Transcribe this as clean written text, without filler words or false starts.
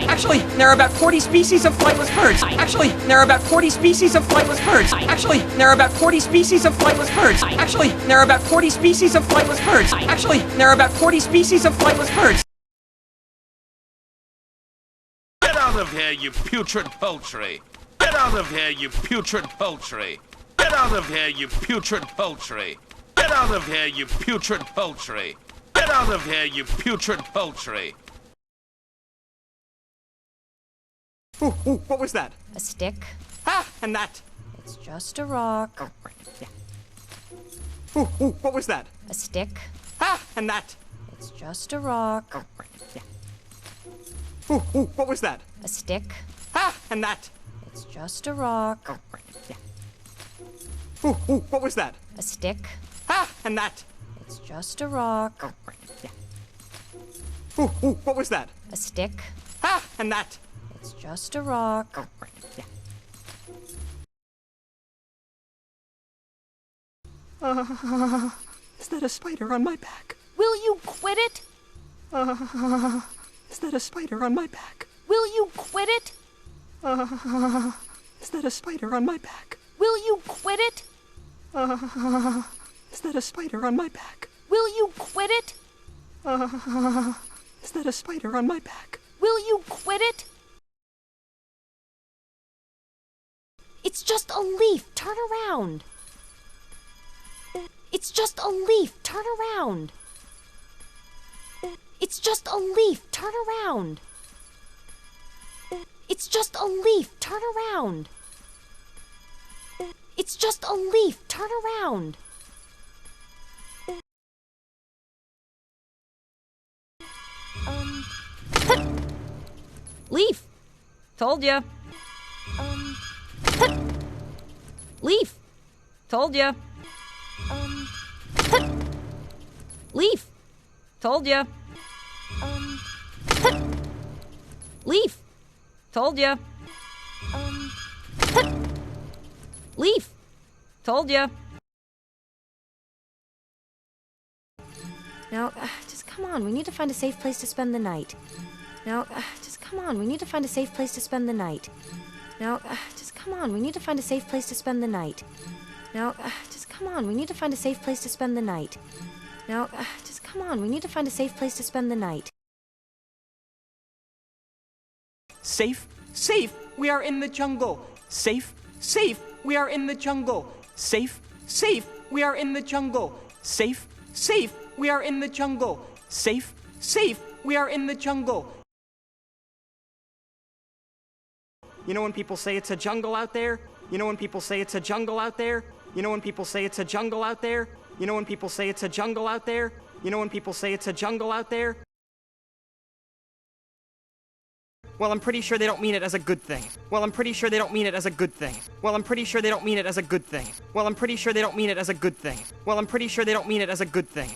Actually, there are about 40 species of flightless birds. Actually, there are about 40 species of flightless birds. Actually, there are about 40 species of flightless birds. Actually, there are about 40 species of flightless birds. Actually, there are about 40 species of flightless birds. Get out of here, you putrid poultry! Get out of here, you putrid poultry! Get out of here, you putrid poultry! Get out of here, you putrid poultry! Get out of here, you putrid poultry! Ooh, ooh, what was that? A stick. Ah, and that. It's just a rock. Oh, right, yeah. Ooh, ooh, what was that? A stick. Ah, and that. It's just a rock. Oh, right, yeah. Ooh, ooh, what was that? A stick. Ah, and that. It's just a rock. Oh, right, yeah. Ooh, ooh, what was that? A stick. Ah, and that. It's just a rock. Oh, right, yeah. Ooh, ooh, what was that? A stick. Ah, and that. It's just a rock. Oh, right, yeah. Is that a spider on my back? Will you quit it? Is that a spider on my back? Will you quit it? Is that a spider on my back? Will you quit it? Is that a spider on my back? Will you quit it? Is that a spider on my back? Will you quit it? It's just a leaf. Turn around. It's just a leaf. Turn around. It's just a leaf. Turn around. It's just a leaf. Turn around. It's just a leaf. Turn around. Leaf. Told ya. Leaf. Told ya. Leaf. Told ya. Leaf. Told ya. Leaf. Told ya. Now, just come on. We need to find a safe place to spend the night. Now, just come on. We need to find a safe place to spend the night. Now, just come on. We need to find a safe place to spend the night. Now, just come on. We need to find a safe place to spend the night. Now, just come on. We need to find a safe place to spend the night. Safe, safe, we are in the jungle. Safe, safe, we are in the jungle. Safe, safe, we are in the jungle. Safe, safe, we are in the jungle. Safe, safe, we are in the jungle. You know when people say it's a jungle out there? You know when people say it's a jungle out there? You know when people say it's a jungle out there? You know when people say it's a jungle out there? You know when people say it's a jungle out there? Well, I'm pretty sure they don't mean it as a good thing. Well, I'm pretty sure they don't mean it as a good thing. Well, I'm pretty sure they don't mean it as a good thing. Well, I'm pretty sure they don't mean it as a good thing. Well, I'm pretty sure they don't mean it as a good thing.